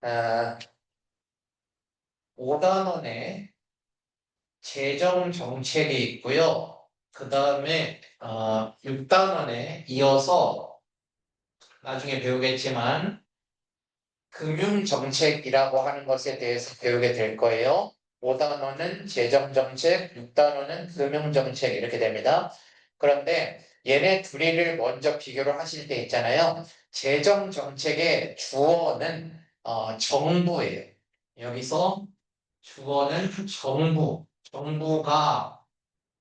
아, 5단원에 재정 정책이 있고요. 그 다음에 6단원에 이어서 나중에 배우겠지만 금융 정책이라고 하는 것에 대해서 배우게 될 거예요. 5단원은 재정 정책, 6단원은 금융 정책 이렇게 됩니다. 그런데 얘네 둘이를 먼저 비교를 하실 때 있잖아요. 재정 정책의 주어는 정부예요. 여기서 주어는 정부가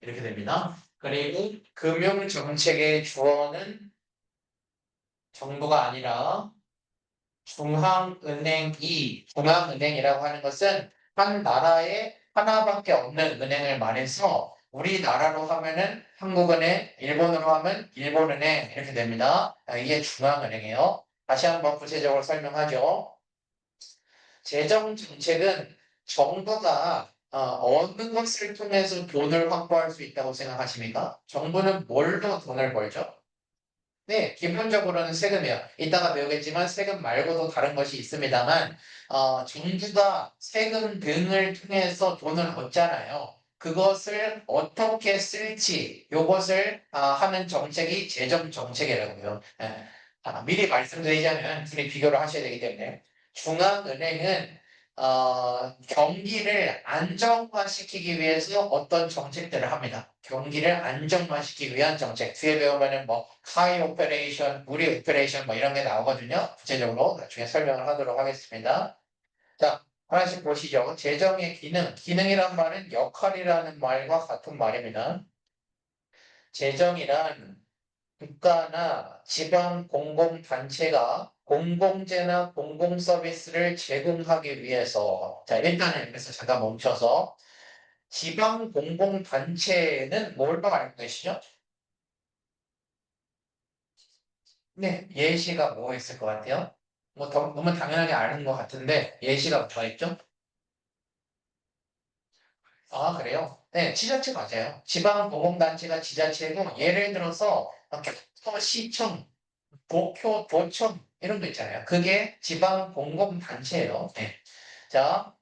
이렇게 됩니다. 그리고 금융정책의 주어는 정부가 아니라 중앙은행이라고 하는 것은 한 나라에 하나밖에 없는 은행을 말해서 우리나라로 하면은 한국은행, 일본으로 하면 일본은행 이렇게 됩니다. 이게 중앙은행이에요. 다시 한번 구체적으로 설명하죠. 재정 정책은 정부가 어느 것을 통해서 돈을 확보할 수 있다고 생각하십니까? 정부는 뭘로 돈을 벌죠? 네, 기본적으로는 세금이요. 이따가 배우겠지만 세금 말고도 다른 것이 있습니다만 정부가 세금 등을 통해서 돈을 얻잖아요. 그것을 어떻게 쓸지 이것을 하는 정책이 재정 정책이라고요. 예. 미리 말씀드리자면 둘이 비교를 하셔야 되기 때문에 중앙은행은 경기를 안정화시키기 위해서 어떤 정책들을 합니다. 경기를 안정화시키기 위한 정책. 뒤에 배우면은 뭐 하이 오퍼레이션, 무리 오퍼레이션 뭐 이런 게 나오거든요. 구체적으로 나중에 설명을 하도록 하겠습니다. 자, 하나씩 보시죠. 재정의 기능. 기능이란 말은 역할이라는 말과 같은 말입니다. 재정이란 국가나 지방 공공단체가 공공재나 공공서비스를 제공하기 위해서 자 일단은 여기서 잠깐 멈춰서 지방 공공단체는 뭘로 알고 계시죠? 네, 예시가 뭐 있을 것 같아요? 뭐 너무 당연하게 아는 것 같은데 예시가 뭐가 있죠? 아, 그래요? 네, 지자체 맞아요. 지방 공공단체가 지자체고 예를 들어서 시청, 도쿄, 도청 이런 거 있잖아요. 그게 지방 공공단체예요. 네. 자,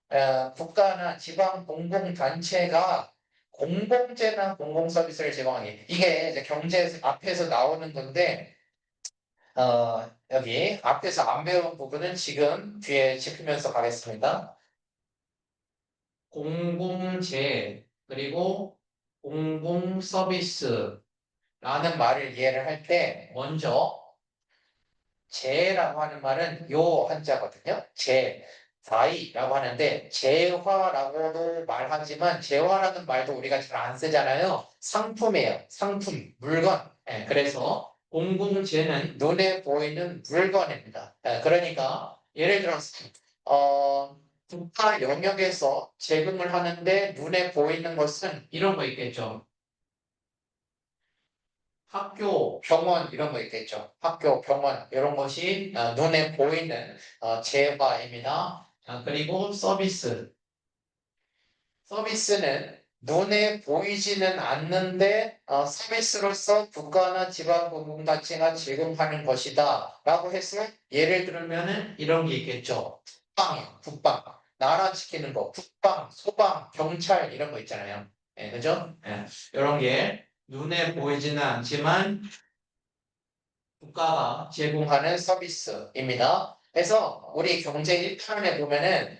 국가나 지방 공공단체가 공공재나 공공서비스를 제공하기. 이게 이제 경제 앞에서 나오는 건데, 여기 앞에서 안 배운 부분은 지금 뒤에 짚으면서 가겠습니다. 공공재, 그리고 공공서비스라는 말을 이해를 할 때, 먼저 재라고 하는 말은 요 한자거든요. 자이라고 하는데 재화라고도 말하지만 재화라는 말도 우리가 잘 안 쓰잖아요. 상품이에요. 상품, 물건. 그래서 공공재는 눈에 보이는 물건입니다. 그러니까 예를 들어서 국가 영역에서 제공을 하는데 눈에 보이는 것은 이런 거 있겠죠. 학교, 병원 이런 거 있겠죠. 학교, 병원 이런 것이 눈에 보이는 재화입니다. 그리고 서비스. 서비스는 눈에 보이지는 않는데 서비스로서 국가나 지방공공단체가 제공하는 것이다. 라고 해서 예를 들면은 이런 게 있겠죠. 국방이요, 국방. 나라 지키는 거, 국방, 소방, 경찰 이런 거 있잖아요. 그죠? 이런 게 눈에 보이지는 않지만 국가가 제공하는 서비스입니다. 그래서 우리 경제 1편에 보면은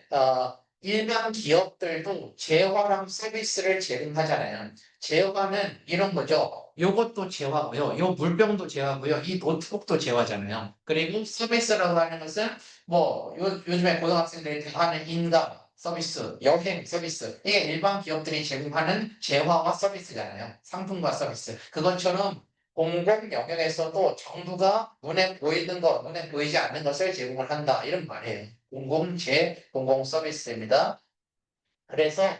일반 기업들도 재화랑 서비스를 제공하잖아요. 재화는 이런 거죠. 요것도 재화고요. 요 물병도 재화고요. 이 노트북도 재화잖아요. 그리고 서비스라고 하는 것은 뭐 요즘에 고등학생들이 다 하는 인강 서비스, 여행 서비스 이게 일반 기업들이 제공하는 재화와 서비스잖아요. 상품과 서비스. 그것처럼 공공 영역에서도 정부가 눈에 보이는 것, 눈에 보이지 않는 것을 제공을 한다. 이런 말이에요. 공공재, 공공서비스입니다. 그래서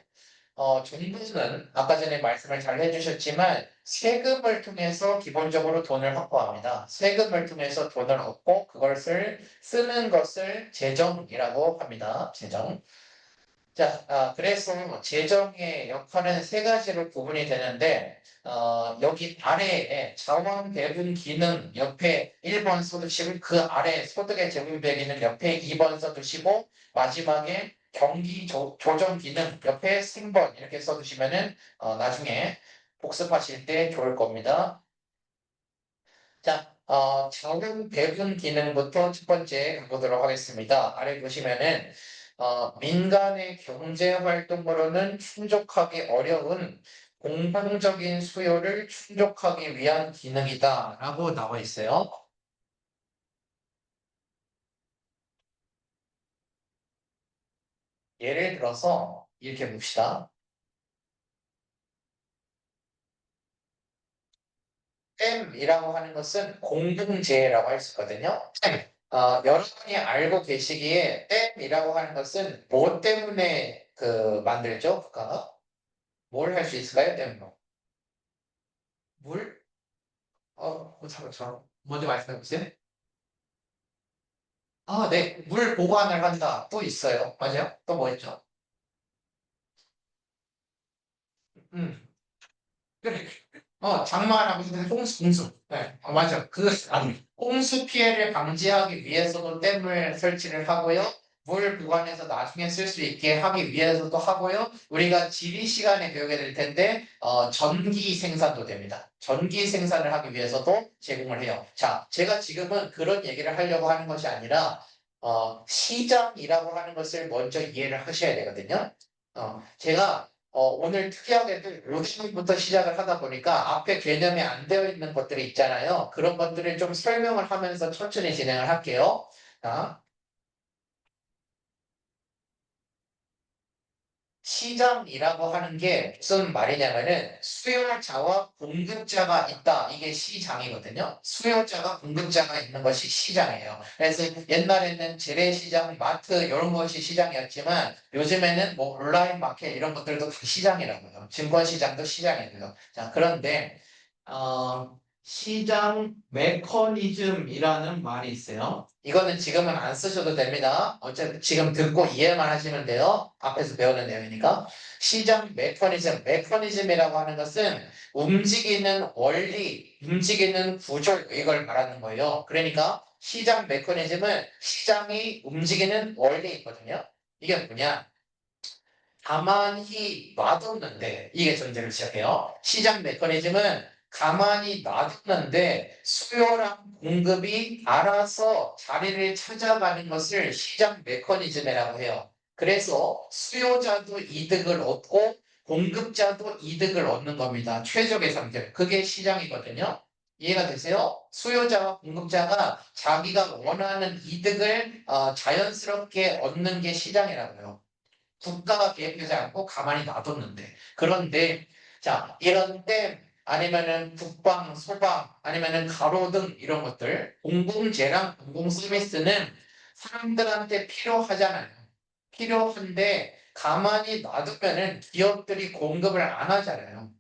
정부는 아까 전에 말씀을 잘 해주셨지만 세금을 통해서 기본적으로 돈을 확보합니다. 세금을 통해서 돈을 얻고 그것을 쓰는 것을 재정이라고 합니다. 재정. 자, 그래서 재정의 역할은 세 가지로 구분이 되는데, 여기 아래에 자원 배분 기능 옆에 1번 써두시고, 그 아래 소득의 재분 배기는 옆에 2번 써두시고, 마지막에 경기 조정 기능 옆에 3번 이렇게 써두시면은, 나중에 복습하실 때 좋을 겁니다. 자, 자원 배분 기능부터 첫 번째 가보도록 하겠습니다. 아래 보시면은, 민간의 경제 활동으로는 충족하기 어려운 공공적인 수요를 충족하기 위한 기능이다라고 나와 있어요. 예를 들어서 이렇게 봅시다. 댐이라고 하는 것은 공동재라고 할 수 있거든요. 여러분이 알고 계시기에 댐이라고 하는 것은 뭐 때문에 만들죠? 국가가? 뭘 할 수 있을까요? 댐으로? 물? 잠깐, 먼저 말씀해 보세요. 네. 물 보관을 한다. 또 있어요. 맞아요? 또 뭐 있죠? 음. 그래. 장마라고 해서 홍수. 네, 맞아. 홍수 피해를 방지하기 위해서도 댐을 설치를 하고요. 물 보관해서 나중에 쓸 수 있게 하기 위해서도 하고요. 우리가 지리 시간에 배우게 될 텐데, 전기 생산도 됩니다. 전기 생산을 하기 위해서도 제공을 해요. 자, 제가 지금은 그런 얘기를 하려고 하는 것이 아니라, 시장이라고 하는 것을 먼저 이해를 하셔야 되거든요. 제가 오늘 특이하게도 요즘부터 시작을 하다 보니까 앞에 개념이 안 되어 있는 것들이 있잖아요. 그런 것들을 좀 설명을 하면서 천천히 진행을 할게요. 자, 시장이라고 하는 게 무슨 말이냐면은 수요자와 공급자가 있다. 이게 시장이거든요. 수요자가 공급자가 있는 것이 시장이에요. 그래서 옛날에는 재래시장, 마트 이런 것이 시장이었지만 요즘에는 뭐 온라인 마켓 이런 것들도 다 시장이라고요. 증권시장도 시장이고요. 자, 그런데 시장 메커니즘이라는 말이 있어요. 이거는 지금은 안 쓰셔도 됩니다. 어차피 지금 듣고 이해만 하시면 돼요. 앞에서 배우는 내용이니까. 시장 메커니즘이라고 하는 것은 움직이는 원리, 움직이는 구조, 이걸 말하는 거예요. 그러니까 시장 메커니즘은 시장이 움직이는 원리거든요. 이게 뭐냐? 가만히 놔뒀는데, 이게 전제를 시작해요. 시장 메커니즘은 가만히 놔뒀는데 수요랑 공급이 알아서 자리를 찾아가는 것을 시장 메커니즘이라고 해요. 그래서 수요자도 이득을 얻고 공급자도 이득을 얻는 겁니다. 최적의 상태. 그게 시장이거든요. 이해가 되세요? 수요자와 공급자가 자기가 원하는 이득을 자연스럽게 얻는 게 시장이라고요. 국가가 개입하지 않고 가만히 놔뒀는데. 그런데, 자, 이런 댐, 아니면은 국방, 소방, 아니면은 가로등, 이런 것들, 공공재랑 공공서비스는 사람들한테 필요하잖아요. 필요한데, 가만히 놔두면은 기업들이 공급을 안 하잖아요.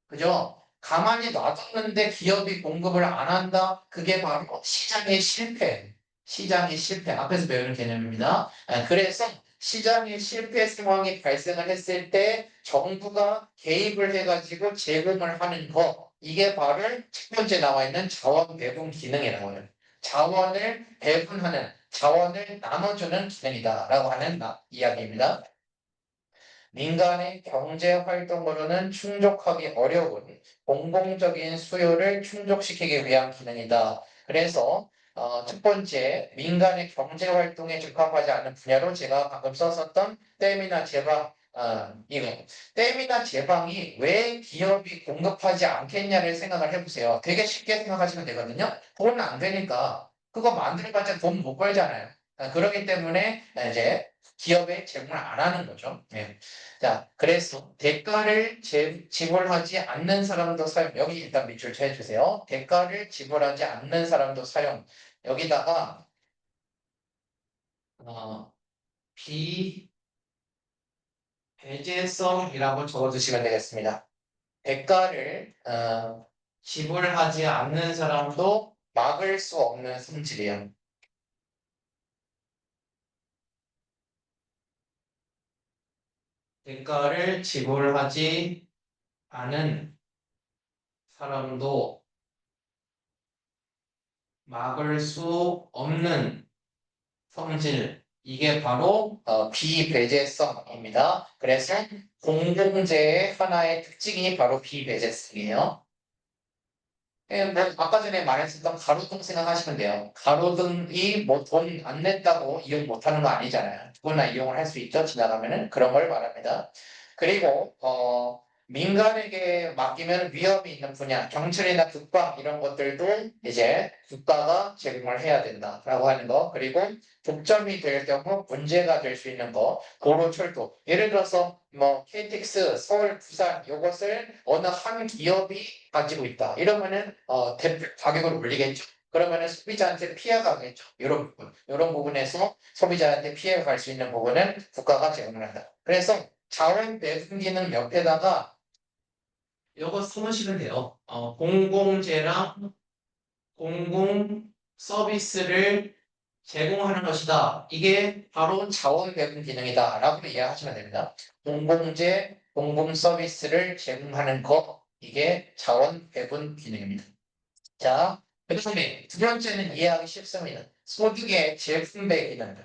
그죠? 가만히 놔뒀는데 기업이 공급을 안 한다? 그게 바로 시장의 실패. 시장의 실패. 앞에서 배우는 개념입니다. 그래서 시장의 실패 상황이 발생을 했을 때 정부가 개입을 해가지고 제공을 하는 거. 이게 바로 첫 번째 나와 있는 자원 배분 기능이라고 해요. 자원을 배분하는, 자원을 나눠주는 기능이다라고 하는 이야기입니다. 민간의 경제 활동으로는 충족하기 어려운 공공적인 수요를 충족시키기 위한 기능이다. 그래서 첫 번째, 민간의 경제 활동에 적합하지 않은 분야로 제가 방금 썼었던 댐이나 제방, 이거 댐이나 제방이 왜 기업이 공급하지 않겠냐를 생각을 해보세요. 되게 쉽게 생각하시면 되거든요. 돈 안 되니까 그거 만들어봤자 돈 못 벌잖아요. 그렇기 때문에 이제 기업에 제공을 안 하는 거죠. 예. 자, 그래서 대가를 지불하지 않는 사람도 사용. 여기 일단 밑줄 쳐주세요. 대가를 지불하지 않는 사람도 사용. 여기다가 어, 비배제성이라고 적어주시면 되겠습니다. 대가를 지불하지 않는 사람도 막을 수 없는 성질이에요. 대가를 지불하지 않은 사람도 막을 수 없는 성질. 이게 바로 비배제성입니다. 그래서 공공재의 하나의 특징이 바로 비배제성이에요. 뭐 아까 전에 말했었던 가로등 생각하시면 돼요. 가로등이 뭐 돈 안 냈다고 이용 못하는 거 아니잖아요. 누구나 이용을 할 수 있죠. 지나가면은 그런 걸 말합니다. 그리고 민간에게 맡기면 위험이 있는 분야, 경찰이나 국방 이런 것들도 이제 국가가 제공을 해야 된다라고 하는 거. 그리고 독점이 될 경우 문제가 될 수 있는 거, 도로, 철도. 예를 들어서 뭐 KTX, 서울, 부산 이것을 어느 한 기업이 가지고 있다. 이러면은 대표 가격을 올리겠죠. 그러면은 소비자한테 피해가 가겠죠. 이런 부분에서 소비자한테 피해가 갈 수 있는 부분은 국가가 제공을 한다. 그래서 자원 배분 기능 옆에다가 이거 써놓으시면 돼요. 공공재랑 공공 서비스를 제공하는 것이다. 이게 바로 자원 배분 기능이다. 라고 이해하시면 됩니다. 공공재, 공공 서비스를 제공하는 것, 이게 자원 배분 기능입니다. 자, 그 다음에 두 번째는 이해하기 쉽습니다. 소득의 재분배 기능.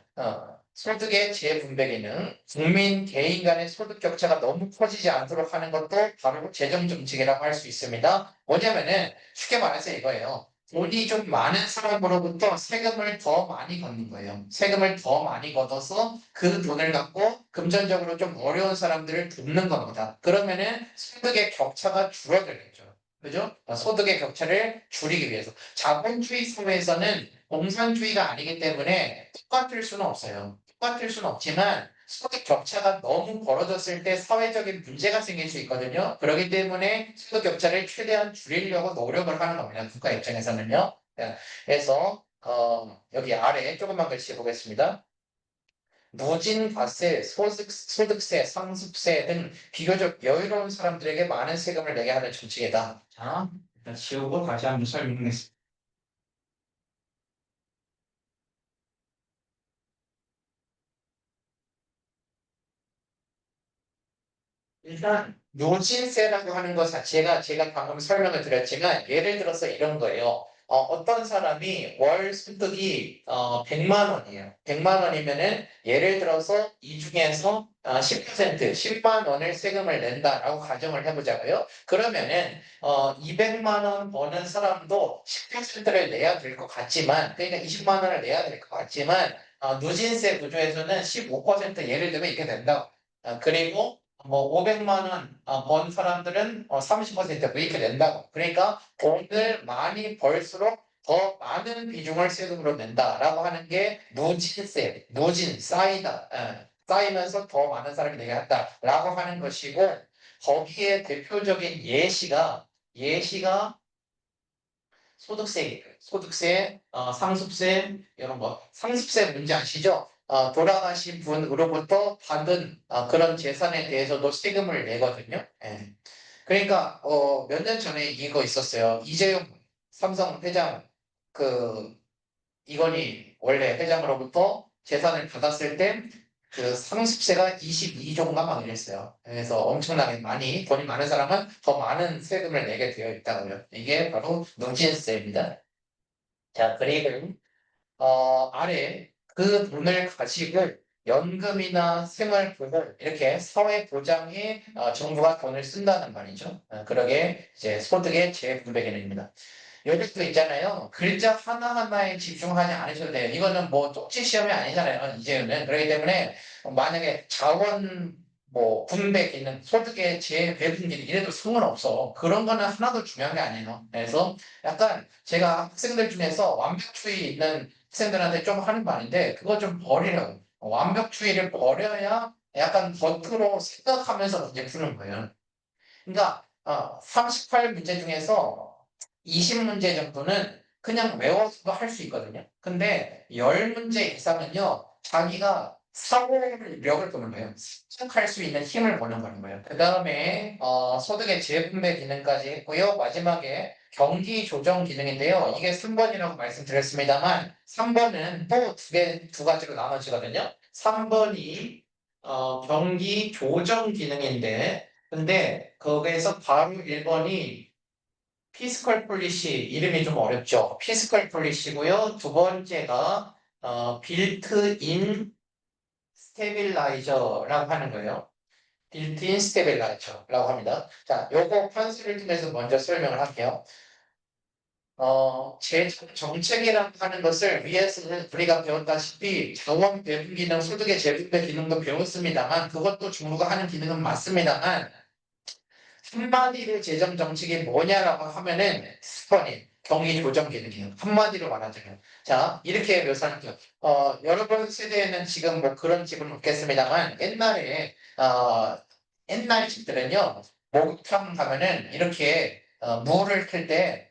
소득의 재분배 기능. 국민 개인 간의 소득 격차가 너무 커지지 않도록 하는 것도 바로 재정 정책이라고 할 수 있습니다. 뭐냐면은 쉽게 말해서 이거예요. 돈이 좀 많은 사람으로부터 세금을 더 많이 걷는 거예요. 세금을 더 많이 걷어서 그 돈을 갖고 금전적으로 좀 어려운 사람들을 돕는 겁니다. 그러면은 소득의 격차가 줄어들겠죠. 그죠? 소득의 격차를 줄이기 위해서. 자본주의 사회에서는 공산주의가 아니기 때문에 똑같을 수는 없어요. 똑같을 수는 없지만 소득 격차가 너무 벌어졌을 때 사회적인 문제가 생길 수 있거든요. 그렇기 때문에 소득 격차를 최대한 줄이려고 노력을 하는 겁니다. 국가 입장에서는요. 자, 그래서 여기 아래 조금만 글씨 보겠습니다. 누진과세, 소득세, 상습세 등 비교적 여유로운 사람들에게 많은 세금을 내게 하는 정책이다. 자, 일단 지우고 다시 한번 설명하겠습니다. 일단 누진세라고 하는 것 자체가 제가 방금 설명을 드렸지만 예를 들어서 이런 거예요. 어떤 사람이 월 소득이 100만 원이에요. 100만 원이면은 예를 들어서 이 중에서 10%, 10만 원을 세금을 낸다라고 가정을 해보자고요. 그러면은 200만 원 버는 사람도 10%를 내야 될 것 같지만, 그러니까 20만 원을 내야 될 것 같지만 누진세 구조에서는 15% 예를 들면 이렇게 된다. 그리고 뭐 500만 원 번 사람들은 30% 이렇게 낸다고. 그러니까 돈을 많이 벌수록 더 많은 비중을 세금으로 낸다라고 하는 게 누진세, 누진, 쌓이다. 쌓이면서 더 많은 사람이 내게 한다라고 하는 것이고 거기에 대표적인 예시가 소득세, 상습세 이런 거. 상습세 문제 아시죠? 돌아가신 분으로부터 받은 그런 재산에 대해서도 세금을 내거든요. 예. 그러니까 몇 년 전에 이거 있었어요. 이재용 삼성 회장 그 이건희 원래 회장으로부터 재산을 받았을 때 그 상습세가 22조인가 막 이랬어요. 그래서 엄청나게 많이 돈이 많은 사람은 더 많은 세금을 내게 되어 있다고요. 이게 바로 누진세입니다. 자, 그리고 아래 그 돈을 가지고 연금이나 생활보험 이렇게 사회 보장에 정부가 돈을 쓴다는 말이죠. 그러게 이제 소득의 재분배 개념입니다. 여기도 있잖아요. 글자 하나하나에 집중하지 않으셔도 돼요. 이거는 뭐 쪽지 시험이 아니잖아요. 이제는. 그렇기 때문에 만약에 자원 뭐 분배 기능, 소득의 재배분 기능 이래도 상관없어. 그런 거는 하나도 중요한 게 아니에요. 그래서 약간 제가 학생들 중에서 완벽주의 있는 학생들한테 좀 하는 말인데 그거 좀 버리라고. 완벽주의를 버려야 약간 겉으로 생각하면서 문제 푸는 거예요. 그러니까 38문제 중에서 20문제 정도는 그냥 외워서도 할 수 있거든요. 근데 10문제 이상은요, 자기가 사고력을 보는 거예요. 생각할 수 있는 힘을 보는 거예요. 그 다음에 소득의 재분배 기능까지 했고요. 마지막에 경기 조정 기능인데요. 이게 3번이라고 말씀드렸습니다만 3번은 또 두 가지로 나눠지거든요. 3번이 경기 조정 기능인데, 근데 거기에서 바로 1번이 피스컬 폴리시, 이름이 좀 어렵죠. 피스컬 폴리시고요. 두 번째가 빌트인 스테빌라이저라고 하는 거예요. 빌트인 스테빌라이저라고 합니다. 자, 요거 판수를 통해서 먼저 설명을 할게요. 정책이라고 하는 것을 위에서는 우리가 배웠다시피 자원 배분 기능, 소득의 재분배 기능도 배웠습니다만 그것도 정부가 하는 기능은 맞습니다만 한마디로 재정 정책이 뭐냐라고 하면은 스퍼닝, 경기 조정 기능이에요. 한마디로 말하자면. 자, 이렇게 묘사할게요. 여러분 세대에는 지금 뭐 그런 집은 없겠습니다만 옛날 집들은요, 목욕탕 가면은 이렇게 물을 틀 때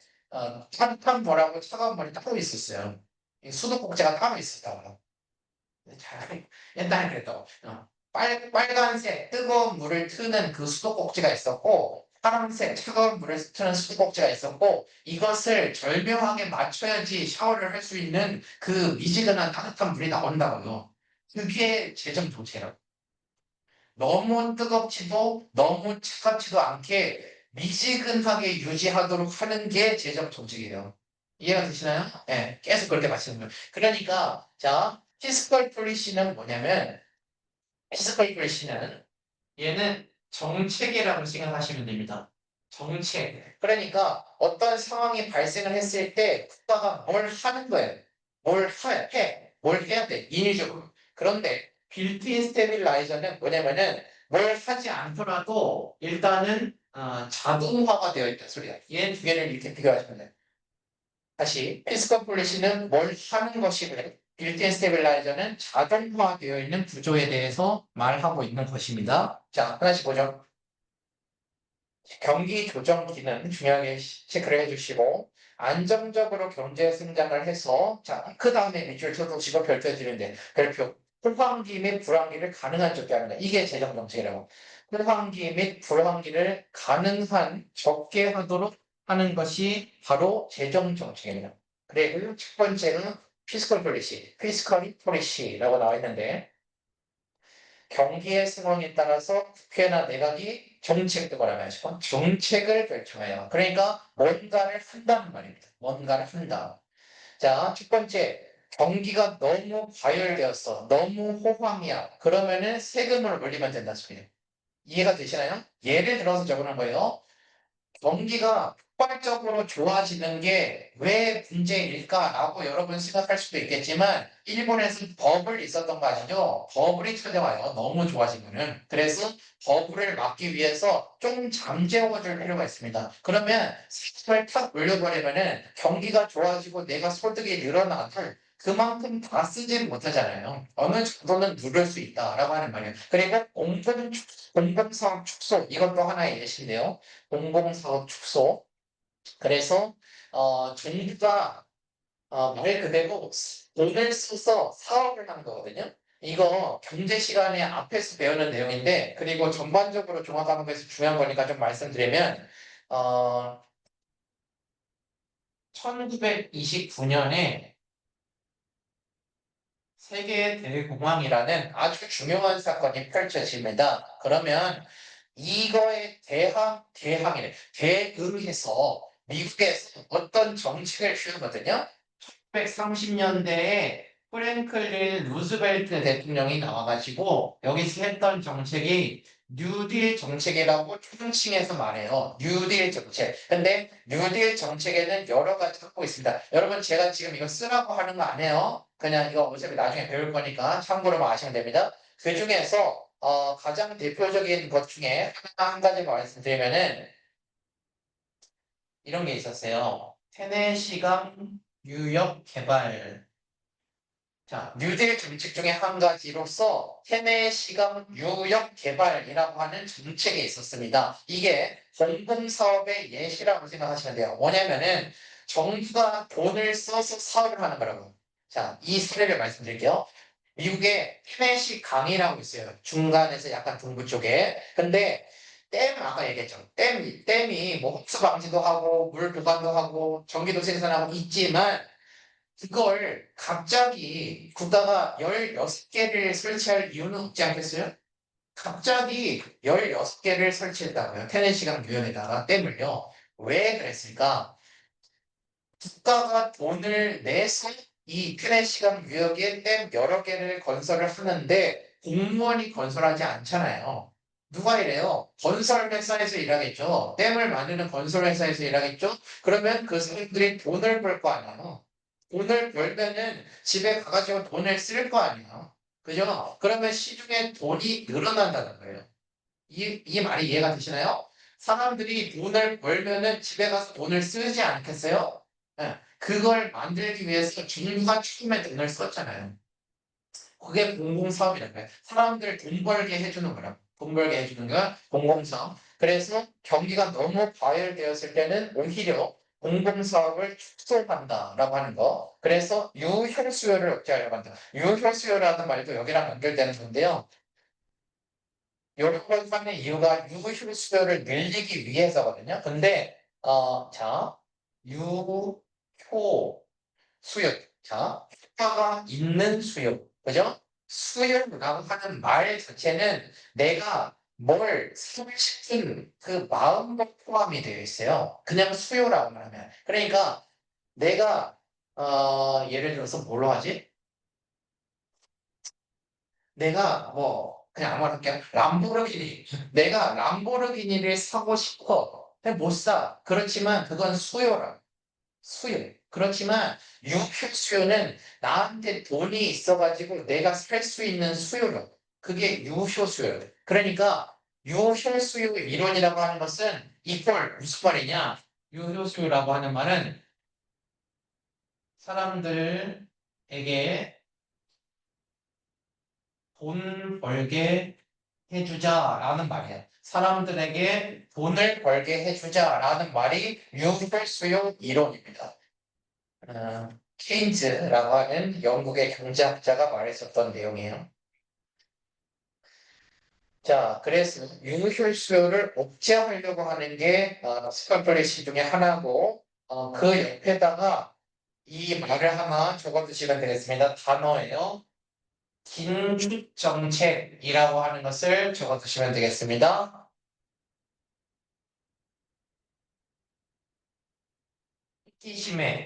따뜻한 물하고 차가운 물이 따로 있었어요. 이 수도꼭지가 따로 있었다고요. 옛날에 그랬다고. 빨간색 뜨거운 물을 트는 그 수도꼭지가 있었고, 파란색 차가운 물을 트는 수도꼭지가 있었고, 이것을 절묘하게 맞춰야지 샤워를 할 수 있는 그 미지근한 따뜻한 물이 나온다고요. 그게 재정 조치라고. 너무 뜨겁지도 너무 차갑지도 않게 미지근하게 유지하도록 하는 게 재정 정책이에요. 이해가 되시나요? 네, 계속 그렇게 말씀을. 그러니까 자, 피스컬 폴리시는 뭐냐면 피스컬 폴리시는 얘는 정책이라고 생각하시면 됩니다. 정책. 그러니까 어떤 상황이 발생을 했을 때 국가가 뭘 하는 거예요. 뭘 해야 돼. 인위적으로. 그런데 빌트인 스테빌라이저는 뭐냐면은 뭘 하지 않더라도 일단은 자동화가 되어 있다 소리야. 얘 두 개를 이렇게 비교하시면 돼요. 다시 피스컬 폴리시는 뭘 하는 것이고 빌트인 스테빌라이저는 자동화되어 있는 구조에 대해서 말하고 있는 것입니다. 자, 하나씩 보죠. 경기 조정 기능 중요하게 체크를 해주시고 안정적으로 경제 성장을 해서 자, 그 다음에 밑줄 쳐주시고 별표 드리는데 별표 호황기 및 불황기를 가능한 적게 하는 거 이게 재정 정책이라고 호황기 및 불황기를 가능한 적게 하도록 하는 것이 바로 재정 정책입니다. 그리고 첫 번째는 피스컬 폴리시, 피스컬 폴리시라고 나와 있는데 경기의 상황에 따라서 국회나 내각이 정책도 말하면서 정책을 결정해요. 그러니까 뭔가를 한다는 말입니다. 뭔가를 한다. 자, 첫 번째, 경기가 너무 과열되었어. 너무 호황이야. 그러면은 세금을 올리면 된다는 소리예요. 이해가 되시나요? 예를 들어서 적어놓은 거예요. 경기가 폭발적으로 좋아지는 게 왜 문제일까라고 여러분 생각할 수도 있겠지만 일본에서 버블이 있었던 거 아시죠? 버블이 찾아와요. 너무 좋아지면은. 그래서 버블을 막기 위해서 좀 잠재워줄 필요가 있습니다. 그러면 세금을 탁 올려버리면은 경기가 좋아지고 내가 소득이 늘어나도 그만큼 다 쓰지는 못하잖아요. 어느 정도는 누를 수 있다라고 하는 말이에요. 그리고 공공사업 축소 이것도 하나의 예시인데요. 공공사업 축소. 그래서 정부가 말 그대로 돈을 써서 사업을 한 거거든요. 이거 경제 시간에 앞에서 배우는 내용인데 그리고 전반적으로 종합과목에서 중요한 거니까 좀 말씀드리면 어, 1929년에 세계 대공황이라는 아주 중요한 사건이 펼쳐집니다. 그러면 이거에 대응해서 미국에서 어떤 정책을 취하거든요. 1930년대에 프랭클린 루즈벨트 대통령이 나와가지고 여기서 했던 정책이 뉴딜 정책이라고 총칭해서 말해요. 뉴딜 정책. 근데 뉴딜 정책에는 여러 가지 갖고 있습니다. 여러분 제가 지금 이거 쓰라고 하는 거 아니에요. 그냥 이거 어차피 나중에 배울 거니까 참고로만 아시면 됩니다. 그 중에서 가장 대표적인 것 중에 한 가지만 말씀드리면은 이런 게 있었어요. 테네시강 유역 개발. 자, 뉴딜 정책 중에 한 가지로서 테네시강 유역 개발이라고 하는 정책이 있었습니다. 이게 공공사업의 예시라고 생각하시면 돼요. 뭐냐면은 정부가 돈을 써서 사업을 하는 거라고. 자, 이 사례를 말씀드릴게요. 미국에 테네시 강이라고 있어요. 중간에서 약간 동부 쪽에. 근데 아까 얘기했죠. 댐이 뭐 흡수 방지도 하고 물 보관도 하고 전기도 생산하고 있지만 그걸 갑자기 국가가 16개를 설치할 이유는 없지 않겠어요? 갑자기 16개를 설치했다고요. 테네시강 유역에다가 댐을요. 왜 그랬을까? 국가가 돈을 내서 이 테네시강 유역에 댐 여러 개를 건설을 하는데 공무원이 건설하지 않잖아요. 누가 이래요? 건설 회사에서 일하겠죠. 댐을 만드는 건설 회사에서 일하겠죠. 그러면 그 사람들이 돈을 벌 거 아니에요. 돈을 벌면은 집에 가가지고 돈을 쓸 거 아니에요. 그죠? 그러면 시중에 돈이 늘어난다는 거예요. 이 말이 이해가 되시나요? 사람들이 돈을 벌면은 집에 가서 돈을 쓰지 않겠어요? 예, 그걸 만들기 위해서 정부가 처음에 돈을 썼잖아요. 그게 공공사업이라는 거예요. 사람들 돈 벌게 해주는 거라고. 돈 벌게 해주는 거 공공사업. 그래서 경기가 너무 과열되었을 때는 오히려 공공사업을 축소한다라고 하는 거. 그래서 유혈수요를 억제하려고 한다. 유혈수요라는 말도 여기랑 연결되는 건데요. 요런 하는 이유가 유효 수요를 늘리기 위해서거든요. 근데 자 유효 수요 자 효과가 있는 수요 그죠? 수요라고 하는 말 자체는 내가 뭘 사고 싶은 그 마음도 포함이 되어 있어요. 그냥 수요라고 하면 그러니까 내가 예를 들어서 뭘로 하지? 내가 뭐 그냥 아무거나 할게요. 람보르기니. 내가 람보르기니를 사고 싶어. 근데 못 사. 그렇지만 그건 수요라. 수요. 그렇지만 유효 수요는 나한테 돈이 있어가지고 내가 살 수 있는 수요로. 그게 유효 수요. 그러니까 유효 수요 이론이라고 하는 것은 이걸 무슨 말이냐? 유효 수요라고 하는 말은 사람들에게 돈 벌게 해주자라는 말이에요. 사람들에게 돈을 벌게 해주자라는 말이 유혈수요 이론입니다. 케인즈라고 하는 영국의 경제학자가 말했었던 내용이에요. 자, 그래서 유혈수요를 억제하려고 하는 게 스컬플리시 중에 하나고 그 옆에다가 이 말을 하나 적어두시면 되겠습니다. 단어예요. 긴축 정책이라고 하는 것을 적어두시면 되겠습니다.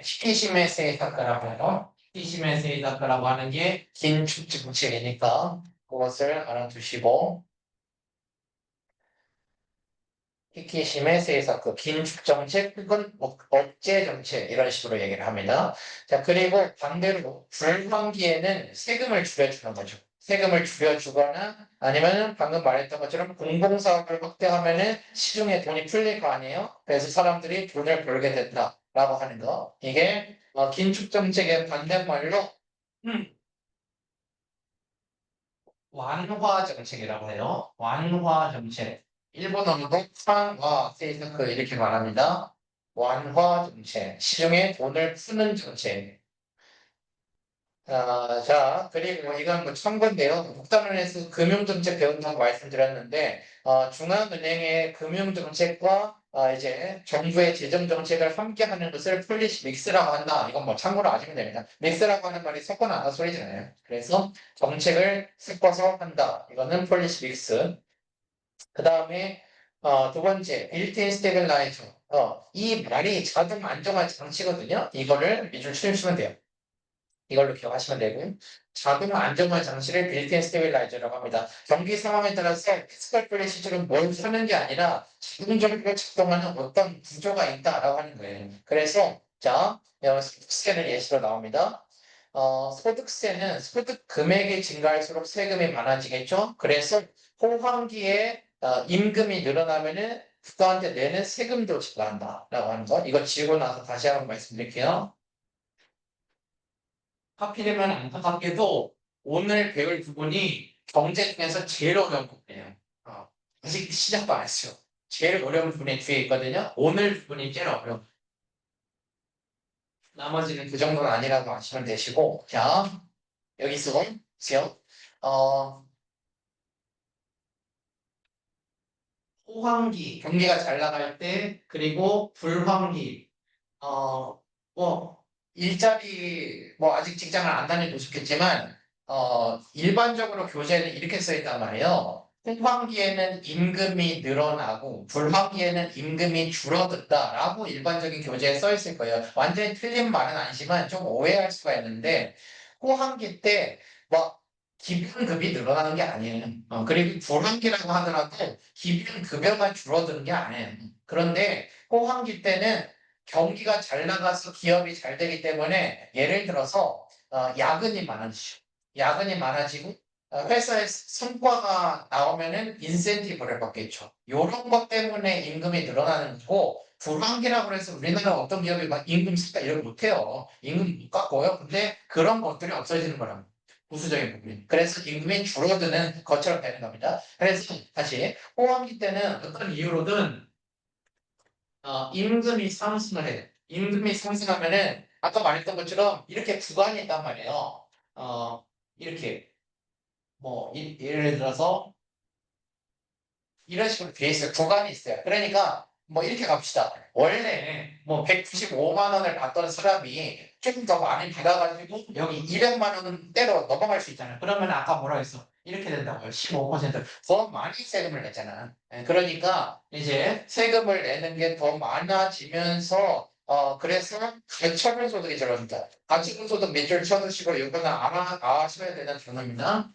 시키심의 세이사카라고 해요. 시키심의 세이사카라고 하는 게 긴축 정책이니까 그것을 알아두시고 히키심의 세이사크, 긴축 정책 혹은 억제 정책 이런 식으로 얘기를 합니다. 자 그리고 반대로 불황기에는 세금을 줄여주는 거죠. 세금을 줄여주거나 아니면 방금 말했던 것처럼 공공사업을 확대하면은 시중에 돈이 풀릴 거 아니에요. 그래서 사람들이 돈을 벌게 된다라고 하는 거. 이게 긴축 정책의 반대말로 음, 완화 정책이라고 해요. 완화 정책. 일본어로도 환화 세이스크 이렇게 말합니다. 완화 정책. 시중에 돈을 푸는 정책. 자, 그리고 이건 뭐 참고인데요. 국가은행에서 금융정책 배운다고 말씀드렸는데, 중앙은행의 금융정책과 이제 정부의 재정정책을 함께 하는 것을 폴리시 믹스라고 한다. 이건 뭐 참고로 아시면 됩니다. 믹스라고 하는 말이 섞어 나가 소리잖아요. 그래서 정책을 섞어서 한다. 이거는 폴리시 믹스. 그 다음에 두 번째, 빌트인 스테빌라이저. 이 말이 자동 안정화 장치거든요. 이거를 밑줄 치시면 돼요. 이걸로 기억하시면 되고 자동 안정화 장치를 빌트인 스테빌라이저라고 합니다. 경기 상황에 따라서 피스컬 플래시처럼 뭘 사는 게 아니라 자동적으로 작동하는 어떤 구조가 있다라고 하는 거예요. 그래서 자 소득세는 예시로 나옵니다. 소득세는 소득 금액이 증가할수록 세금이 많아지겠죠. 그래서 호황기에 임금이 늘어나면은 국가한테 내는 세금도 증가한다라고 하는 거. 이거 지우고 나서 다시 한번 말씀드릴게요. 하필이면 안타깝게도 오늘 배울 부분이 경제 중에서 제일 어려운 부분이에요. 아직 시작도 안 했어요. 제일 어려운 부분이 뒤에 있거든요. 오늘 부분이 제일 어려워. 나머지는 그 정도는 아니라고 아시면 되시고, 자, 여기서 보세요. 어, 호황기, 경기가 잘 나갈 때, 그리고 불황기, 어, 뭐, 일자리, 뭐, 아직 직장을 안 다녀도 좋겠지만, 일반적으로 교재는 이렇게 써 있단 말이에요. 홍황기에는 임금이 늘어나고 불황기에는 임금이 줄어든다라고 일반적인 교재에 써 있을 거예요. 완전히 틀린 말은 아니지만 좀 오해할 수가 있는데 호황기 때 뭐 기본급이 늘어나는 게 아니에요. 그리고 불황기라고 하더라도 기본급여가 줄어드는 게 아니에요. 그런데 호황기 때는 경기가 잘 나가서 기업이 잘 되기 때문에 예를 들어서 야근이 많아지죠. 야근이 많아지고 회사에 성과가 나오면은 인센티브를 받겠죠. 이런 것 때문에 임금이 늘어나는 거고 불황기라고 해서 우리나라 어떤 기업이 막 임금 깎아 이런 거 못해요. 임금 못 깎고요. 근데 그런 것들이 없어지는 거랍니다. 부수적인 부분이. 그래서 임금이 줄어드는 것처럼 되는 겁니다. 그래서 다시 호황기 때는 어떤 이유로든 임금이 상승을 해요. 임금이 상승하면은 아까 말했던 것처럼 이렇게 구간이 있단 말이에요. 이렇게 뭐 예를 들어서 이런 식으로 돼 있어요. 구간이 있어요. 그러니까 뭐 이렇게 갑시다. 원래 뭐 195만 원을 받던 사람이 좀 더 많이 받아가지고 여기 200만 원대로 넘어갈 수 있잖아요. 그러면 아까 뭐라 했어? 이렇게 된다고요. 15%더 많이 세금을 냈잖아. 그러니까 이제 세금을 내는 게 더 많아지면서 그래서 가처분 소득이 들어옵니다. 가처분 소득 밑줄 쳐두시고 이거는 아셔야 되는 단어입니다.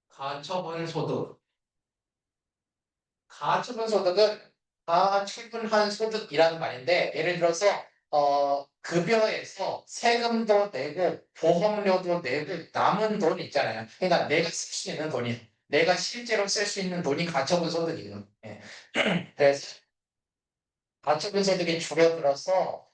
가처분 소득. 가처분 소득은 가처분한 소득이라는 말인데 예를 들어서 급여에서 세금도 내고 보험료도 내고 남은 돈 있잖아요. 그러니까 내가 쓸 수 있는 돈이에요. 내가 실제로 쓸 수 있는 돈이 가처분 소득이에요. 예. 그래서 가처분 소득이 줄어들어서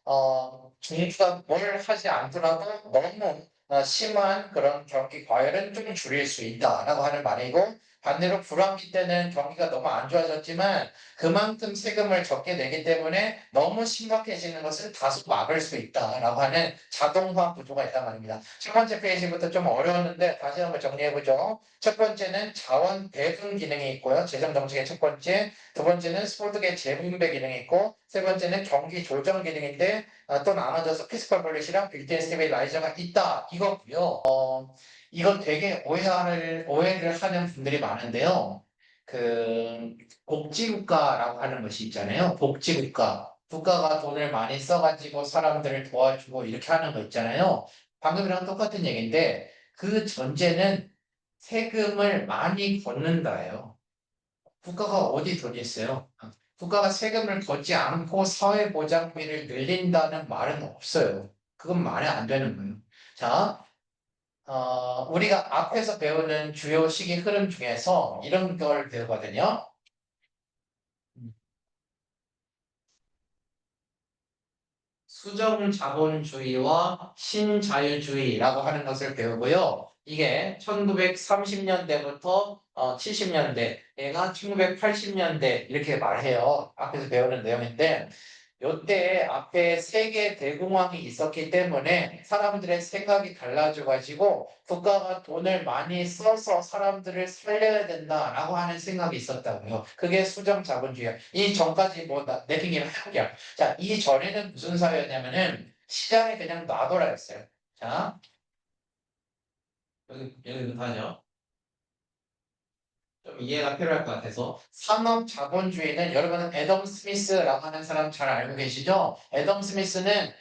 정부가 뭘 하지 않더라도 너무 심한 그런 경기 과열은 좀 줄일 수 있다라고 하는 말이고 반대로 불황기 때는 경기가 너무 안 좋아졌지만 그만큼 세금을 적게 내기 때문에 너무 심각해지는 것을 다소 막을 수 있다라고 하는 자동화 구조가 있단 말입니다. 첫 번째 페이지부터 좀 어려웠는데 다시 한번 정리해보죠. 첫 번째는 자원 배분 기능이 있고요. 재정 정책의 첫 번째. 두 번째는 소득의 재분배 기능이 있고 세 번째는 경기 조정 기능인데 또 나눠져서 피스컬 볼리시랑 빌트인 스테빌라이저가 있다 이거고요. 이건 되게 오해를 하는 분들이 많은데요. 그 복지국가라고 하는 것이 있잖아요. 복지국가. 국가가 돈을 많이 써가지고 사람들을 도와주고 이렇게 하는 거 있잖아요. 방금이랑 똑같은 얘기인데 그 전제는 세금을 많이 걷는다예요. 국가가 어디 돈이 있어요? 국가가 세금을 걷지 않고 사회보장비를 늘린다는 말은 없어요. 그건 말이 안 되는 거예요. 자, 우리가 앞에서 배우는 주요 시기 흐름 중에서 이런 걸 배우거든요. 수정자본주의와 신자유주의라고 하는 것을 배우고요. 이게 1930년대부터 70년대, 얘가 1980년대 이렇게 말해요. 앞에서 배우는 내용인데 요때 앞에 세계 대공황이 있었기 때문에 사람들의 생각이 달라져가지고 국가가 돈을 많이 써서 사람들을 살려야 된다라고 하는 생각이 있었다고요. 그게 수정자본주의야. 이 전까지 뭐 내린 김에 할게요. 자, 이 전에는 무슨 사회였냐면은 시장에 그냥 놔둬라 했어요. 자, 여기부터 하죠. 좀 이해가 필요할 것 같아서 산업 자본주의는 여러분은 애덤 스미스라고 하는 사람 잘 알고 계시죠? 애덤 스미스는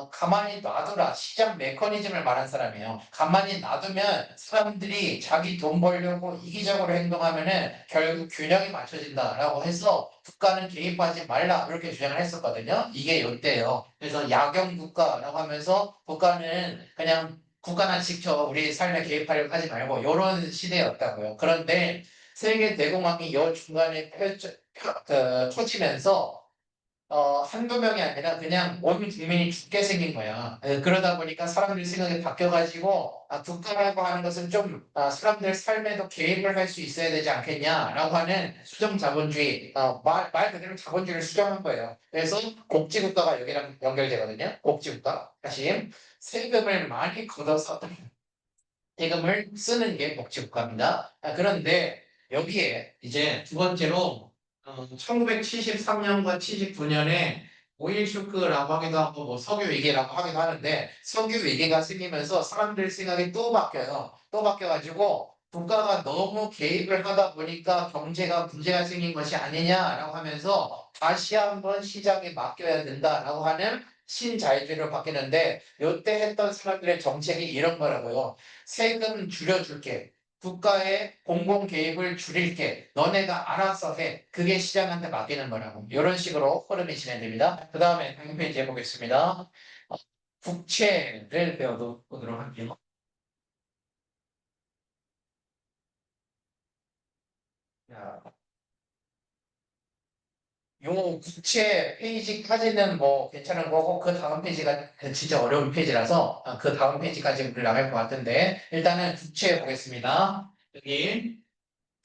가만히 놔둬라 시장 메커니즘을 말한 사람이에요. 가만히 놔두면 사람들이 자기 돈 벌려고 이기적으로 행동하면은 결국 균형이 맞춰진다라고 해서 국가는 개입하지 말라 이렇게 주장을 했었거든요. 이게 요때예요. 그래서 야경 국가라고 하면서 국가는 그냥 국가나 지켜 우리 삶에 개입하려고 하지 말고 이런 시대였다고요. 그런데 세계 대공황이 요 중간에 터지면서 한두 명이 아니라 그냥 온 국민이 죽게 생긴 거야. 그러다 보니까 사람들 생각이 바뀌어가지고 국가라고 하는 것은 좀 사람들 삶에도 개입을 할 수 있어야 되지 않겠냐라고 하는 수정 자본주의 말 그대로 자본주의를 수정한 거예요. 그래서 복지국가가 여기랑 연결되거든요. 복지국가 다시 세금을 많이 걷어서 세금을 쓰는 게 복지국가입니다. 그런데 여기에 이제 두 번째로 1973년과 79년에 오일 쇼크라고 하기도 하고 뭐 석유 위기라고 하기도 하는데 석유 위기가 생기면서 사람들 생각이 또 바뀌어요. 또 바뀌어가지고 국가가 너무 개입을 하다 보니까 경제가 문제가 생긴 것이 아니냐라고 하면서 다시 한번 시장에 맡겨야 된다라고 하는 신자유주의로 바뀌는데 요때 했던 사람들의 정책이 이런 거라고요. 세금 줄여줄게. 국가의 공공 개입을 줄일게. 너네가 알아서 해. 그게 시장한테 맡기는 거라고. 이런 식으로 흐름이 진행됩니다. 그 다음에 다음 페이지 해보겠습니다. 국채를 배워보도록 할게요. 자, 요 국채 페이지까지는 뭐 괜찮은 거고 그 다음 페이지가 진짜 어려운 페이지라서 그 다음 페이지까지 나갈 것 같은데 일단은 국채 보겠습니다. 여기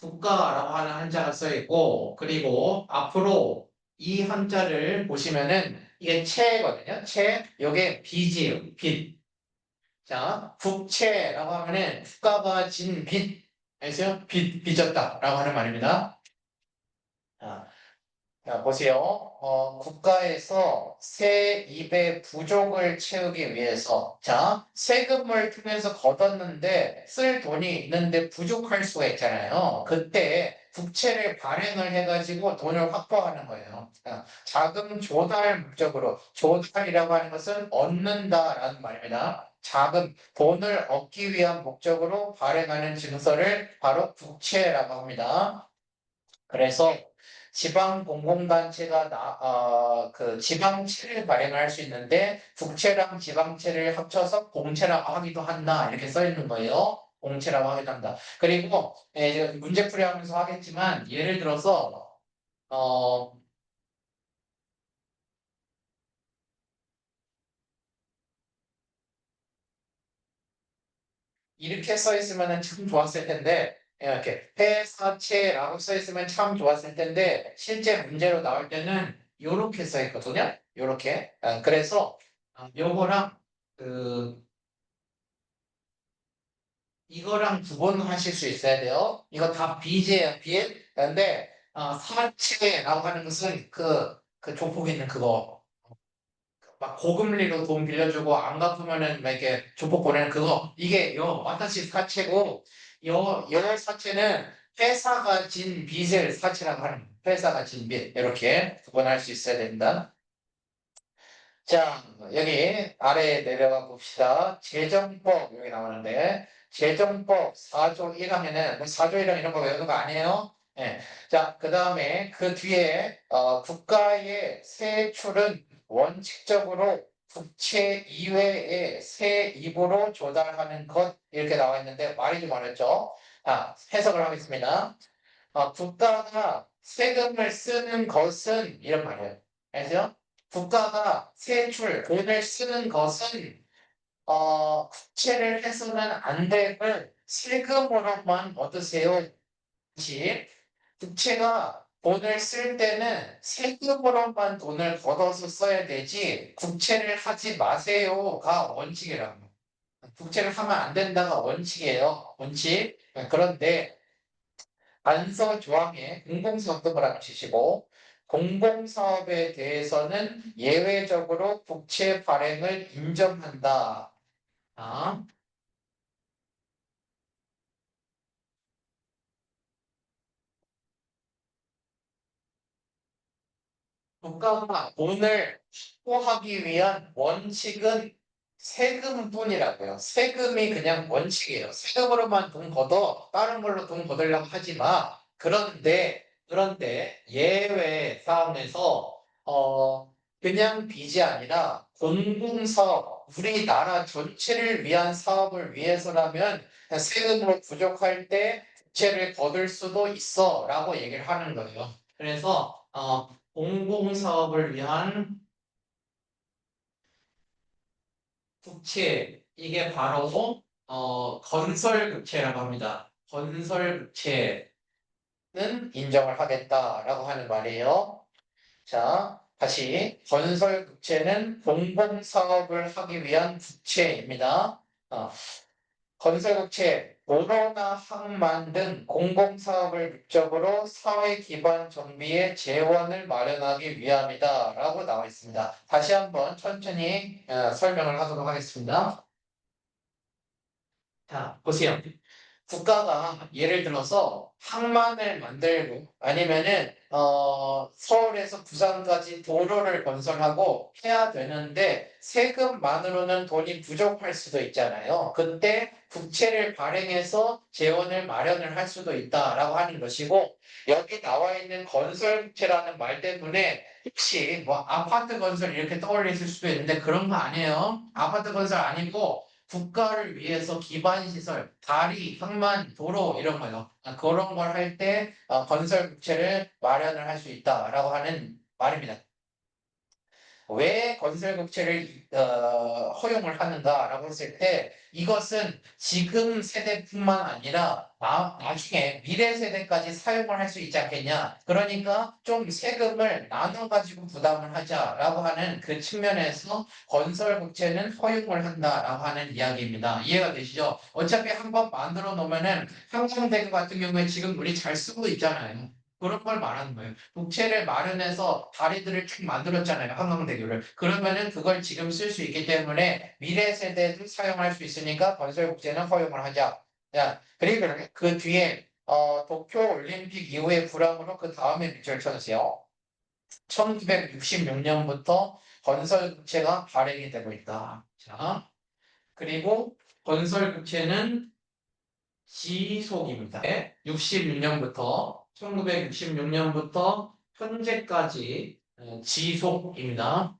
국가라고 하는 한자가 써 있고 그리고 앞으로 이 한자를 보시면은 이게 채거든요. 채, 요게 빚이에요. 빚. 자, 국채라고 하면은 국가가 진 빚, 알겠어요? 빚졌다라고 하는 말입니다. 자, 자, 보세요. 국가에서 세입의 부족을 채우기 위해서, 자, 세금을 통해서 걷었는데 쓸 돈이 있는데 부족할 수가 있잖아요. 그때 국채를 발행을 해가지고 돈을 확보하는 거예요. 자, 자금 조달 목적으로, 조달이라고 하는 것은 얻는다라는 말입니다. 자금, 돈을 얻기 위한 목적으로 발행하는 증서를 바로 국채라고 합니다. 그래서 지방 공공단체가 그 지방채를 발행할 수 있는데 국채랑 지방채를 합쳐서 공채라고 하기도 한다 이렇게 써 있는 거예요. 공채라고 하기도 한다. 그리고 제가 문제풀이 하면서 하겠지만 예를 들어서 어, 이렇게 써 있으면 참 좋았을 텐데 이렇게 폐사체라고 써 있으면 참 좋았을 텐데 실제 문제로 나올 때는 이렇게 써 있거든요. 이렇게 그래서 요거랑 그 이거랑 구분하실 수 있어야 돼요. 이거 다 빚이에요, 빚. 근데 사채라고 하는 것은 그 조폭 있는 그거 막 고금리로 돈 빌려주고 안 갚으면은 막 이렇게 조폭 보내는 그거 이게 요 와타시 사채고 요 사채는 회사가 진 빚을 사채라고 하는 거예요. 회사가 진 빚 이렇게 구분할 수 있어야 된다. 자, 여기 아래에 내려가 봅시다. 재정법 여기 나오는데 재정법 4조 1항에는 뭐 4조 1항 이런 거 외우는 거 아니에요? 예. 자, 그 다음에 그 뒤에 국가의 세출은 원칙적으로 국채 이외의 세입으로 조달하는 것 이렇게 나와 있는데 말이 좀 어렵죠? 자, 해석을 하겠습니다. 국가가 세금을 쓰는 것은 이런 말이에요. 알죠? 국가가 세출, 돈을 쓰는 것은 국채를 해서는 안 되고 세금으로만 얻으세요. 시 국채가 돈을 쓸 때는 세금으로만 돈을 걷어서 써야 되지 국채를 하지 마세요가 원칙이라고. 국채를 하면 안 된다가 원칙이에요. 원칙. 그런데 안서 조항에 공공사업도 몰아주시고 공공사업에 대해서는 예외적으로 국채 발행을 인정한다. 아, 국가가 돈을 확보하기 위한 원칙은 세금뿐이라고요. 세금이 그냥 원칙이에요. 세금으로만 돈 걷어 다른 걸로 돈 걷으려고 하지 마. 그런데 예외 사항에서 그냥 빚이 아니라 공공사업, 우리나라 전체를 위한 사업을 위해서라면 세금으로 부족할 때 국채를 거둘 수도 있어라고 얘기를 하는 거예요. 그래서 공공사업을 위한 국채, 이게 바로 건설국채라고 합니다. 건설국채는 인정을 하겠다라고 하는 말이에요. 자, 다시 건설국채는 공공사업을 하기 위한 국채입니다. 어, 건설업체, 도로나 항만 등 공공사업을 목적으로 사회 기반 정비의 재원을 마련하기 위함이다라고 나와 있습니다. 다시 한번 천천히 설명을 하도록 하겠습니다. 자, 보세요. 국가가 예를 들어서 항만을 만들고 아니면은 서울에서 부산까지 도로를 건설하고 해야 되는데 세금만으로는 돈이 부족할 수도 있잖아요. 그때 국채를 발행해서 재원을 마련을 할 수도 있다라고 하는 것이고 여기 나와 있는 건설국채라는 말 때문에 혹시 뭐 아파트 건설 이렇게 떠올리실 수도 있는데 그런 거 아니에요. 아파트 건설 아니고 국가를 위해서 기반 시설, 다리, 항만, 도로 이런 거요. 그런 걸 할 때 건설 국채를 마련을 할 수 있다라고 하는 말입니다. 왜 건설국채를 허용을 하는가라고 했을 때 이것은 지금 세대뿐만 아니라 나중에 미래 세대까지 사용을 할 수 있지 않겠냐. 그러니까 좀 세금을 나눠 가지고 부담을 하자라고 하는 그 측면에서 건설국채는 허용을 한다라고 하는 이야기입니다. 이해가 되시죠? 어차피 한번 만들어 놓으면은 한강대교 같은 경우에 지금 우리 잘 쓰고 있잖아요. 그런 걸 말하는 거예요. 국채를 마련해서 다리들을 쭉 만들었잖아요. 한강대교를. 그러면은 그걸 지금 쓸 수 있기 때문에 미래 세대도 사용할 수 있으니까 건설국채는 허용을 하자. 자, 그리고 그 뒤에 도쿄올림픽 이후의 불황으로 그 다음에 밑줄 쳐주세요. 1966년부터 건설국채가 발행이 되고 있다. 자, 그리고 건설국채는 지속입니다. 66년부터 1966년부터 현재까지 지속입니다.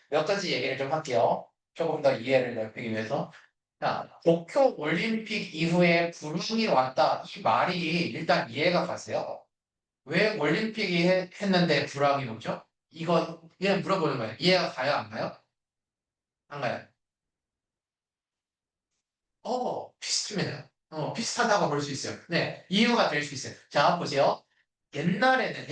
몇 가지 얘기를 좀 할게요. 조금 더 이해를 넓히기 위해서. 자, 도쿄 올림픽 이후에 불황이 왔다. 이 말이 일단 이해가 가세요. 왜 올림픽이 했는데 불황이 오죠? 이거 그냥 물어보는 거예요. 이해가 가요, 안 가요? 안 가요? 비슷합니다. 비슷하다고 볼 수 있어요. 네, 이유가 될 수 있어요. 자, 보세요. 옛날에는,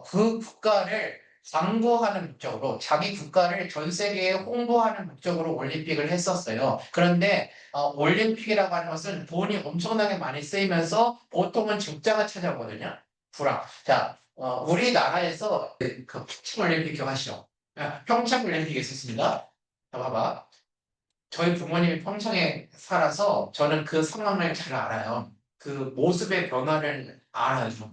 그 국가를 광고하는 목적으로, 자기 국가를 전 세계에 홍보하는 목적으로 올림픽을 했었어요. 그런데, 올림픽이라고 하는 것은 돈이 엄청나게 많이 쓰이면서 보통은 적자가 찾아오거든요. 불황. 자, 우리나라에서 그 평창올림픽 기억하시죠? 평창올림픽이 있었습니다. 자, 봐봐. 저희 부모님이 평창에 살아서 저는 그 상황을 잘 알아요. 그 모습의 변화를 알아요.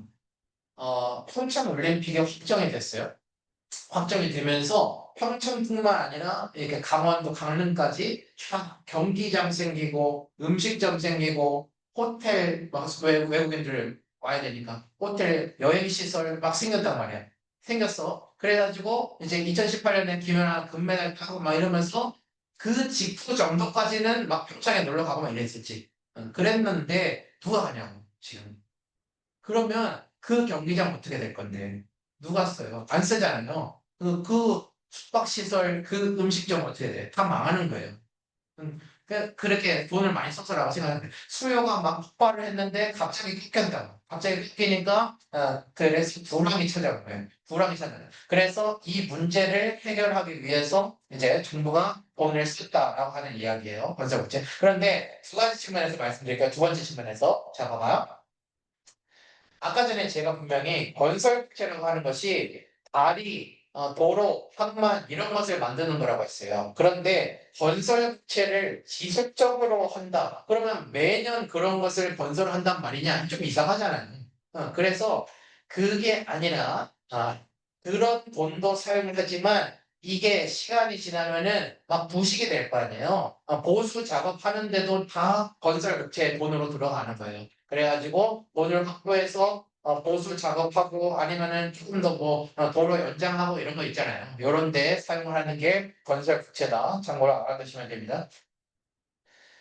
평창 올림픽이 확정이 됐어요. 확정이 되면서 평창뿐만 아니라 이렇게 강원도 강릉까지 쫙 경기장 생기고 음식점 생기고 호텔 막 외국인들 와야 되니까 호텔 여행 시설 막 생겼단 말이야. 생겼어. 그래가지고 이제 2018년에 김연아 금메달 타고 막 이러면서 그 직후 정도까지는 막 평창에 놀러 가고 막 이랬었지. 그랬는데 누가 가냐고 지금. 그러면 그 경기장 어떻게 될 건데? 누가 써요? 안 쓰잖아요. 그 숙박시설, 그 음식점 어떻게 돼? 다 망하는 거예요. 그렇게 돈을 많이 썼어라고 생각하는데 수요가 막 폭발을 했는데 갑자기 꺾였다. 갑자기 꺾이니까 그래서 불황이 찾아온 거예요. 불황이 찾아온 그래서 이 문제를 해결하기 위해서 이제 정부가 돈을 썼다라고 하는 이야기예요. 건설국채. 그런데 두 가지 측면에서 말씀드릴게요. 두 번째 측면에서 자 봐봐요. 아까 전에 제가 분명히 건설국채라고 하는 것이 다리, 도로, 항만 이런 것을 만드는 거라고 했어요. 그런데 건설국채를 지속적으로 한다. 그러면 매년 그런 것을 건설한단 말이냐? 좀 이상하잖아요. 그래서 그게 아니라 그런 돈도 사용을 하지만 이게 시간이 지나면은 막 부식이 될 거 아니에요. 보수 작업하는데도 다 건설국채 돈으로 들어가는 거예요. 그래가지고 돈을 확보해서 보수 작업하고 아니면은 조금 더 뭐 도로 연장하고 이런 거 있잖아요. 이런 데 사용을 하는 게 건설 부채다. 참고로 알아두시면 됩니다.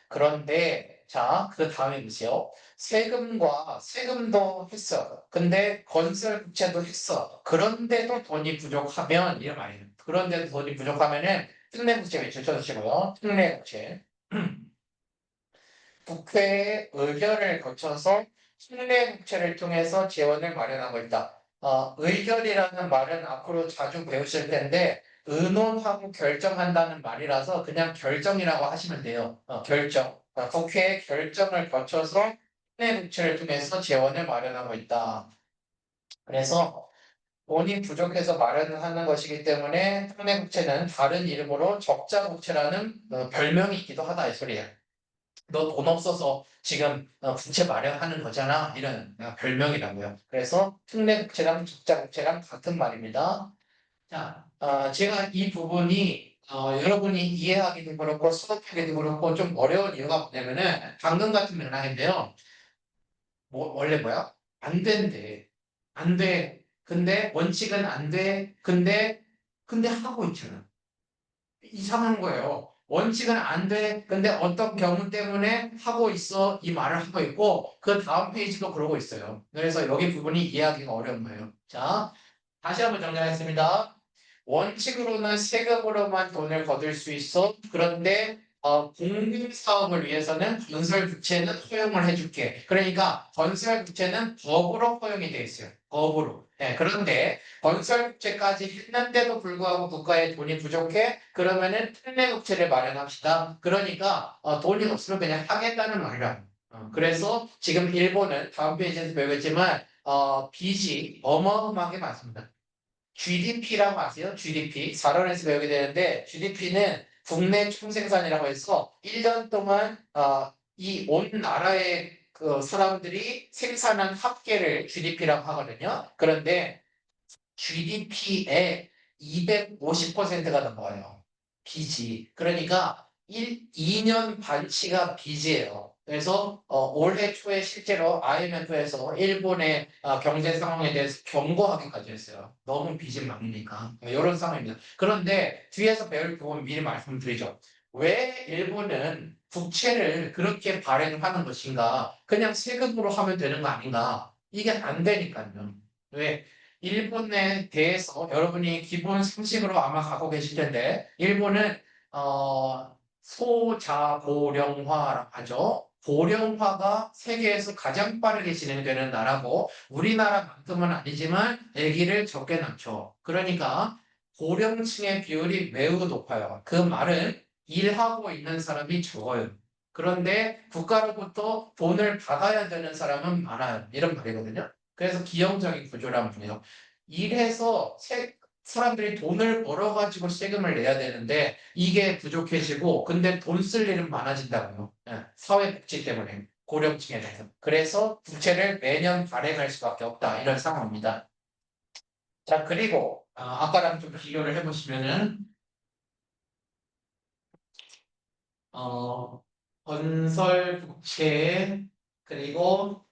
그런데 자, 그 다음에 보세요. 세금도 했어. 근데 건설 부채도 했어. 그런데도 돈이 부족하면 이런 말이에요. 그런데도 돈이 부족하면은 특례부채 외쳐주시고요. 특례부채. 국회의 의결을 거쳐서 특례국채를 통해서 재원을 마련하고 있다. 의결이라는 말은 앞으로 자주 배우실 텐데 의논하고 결정한다는 말이라서 그냥 결정이라고 하시면 돼요. 결정. 국회의 결정을 거쳐서 특례국채를 통해서 재원을 마련하고 있다. 그래서 돈이 부족해서 마련을 하는 것이기 때문에 특례국채는 다른 이름으로 적자국채라는 별명이 있기도 하다 이 소리예요. 너 돈 없어서 지금 부채 마련하는 거잖아. 이런 별명이라고요. 그래서 특례 국채랑 적자 국채랑 같은 말입니다. 자, 제가 이 부분이 여러분이 이해하기도 그렇고 수업하기도 그렇고 좀 어려운 이유가 뭐냐면은 방금 같은 맥락인데요. 원래 뭐야? 안 된대. 안 돼. 근데 원칙은 안 돼. 근데 하고 있잖아. 이상한 거예요. 원칙은 안 돼. 근데 어떤 경우 때문에 하고 있어. 이 말을 하고 있고 그 다음 페이지도 그러고 있어요. 그래서 여기 부분이 이해하기가 어려운 거예요. 자, 다시 한번 정리하겠습니다. 원칙으로는 세금으로만 돈을 거둘 수 있어. 그런데 공공 사업을 위해서는 건설 부채는 허용을 해줄게. 그러니까 건설 부채는 법으로 허용이 돼 있어요. 법으로. 네, 그런데 건설 부채까지 했는데도 불구하고 국가에 돈이 부족해? 그러면은 특례 국채를 마련합시다. 그러니까 돈이 없으면 그냥 하겠다는 말이야. 그래서 지금 일본은 다음 페이지에서 배우겠지만 빚이 어마어마하게 많습니다. GDP라고 아세요? GDP. 4년에서 배우게 되는데 GDP는 국내 총생산이라고 해서 1년 동안 이 온 나라의 그 사람들이 생산한 합계를 GDP라고 하거든요. 그런데 GDP의 250%가 넘어가요. 빚이. 그러니까 2년 반치가 빚이에요. 그래서 올해 초에 실제로 IMF에서 일본의 경제 상황에 대해서 경고하기까지 했어요. 너무 빚이 많으니까. 이런 상황입니다. 그런데 뒤에서 배울 부분 미리 말씀드리죠. 왜 일본은 국채를 그렇게 발행하는 것인가? 그냥 세금으로 하면 되는 거 아닌가? 이게 안 되니까요. 왜? 일본에 대해서 여러분이 기본 상식으로 아마 갖고 계실 텐데, 일본은 소자보령화라고 하죠. 보령화가 세계에서 가장 빠르게 진행되는 나라고 우리나라만큼은 아니지만 아기를 적게 낳죠. 그러니까 고령층의 비율이 매우 높아요. 그 말은 일하고 있는 사람이 적어요. 그런데 국가로부터 돈을 받아야 되는 사람은 많아요. 이런 말이거든요. 그래서 기형적인 구조란 말이에요. 일해서 사람들이 돈을 벌어가지고 세금을 내야 되는데 이게 부족해지고 근데 돈 쓸 일은 많아진다고요. 사회복지 때문에 고령층에 대해서. 그래서 부채를 매년 발행할 수밖에 없다. 이런 상황입니다. 자, 그리고 아까랑 좀 비교를 해보시면은 어, 건설 부채 그리고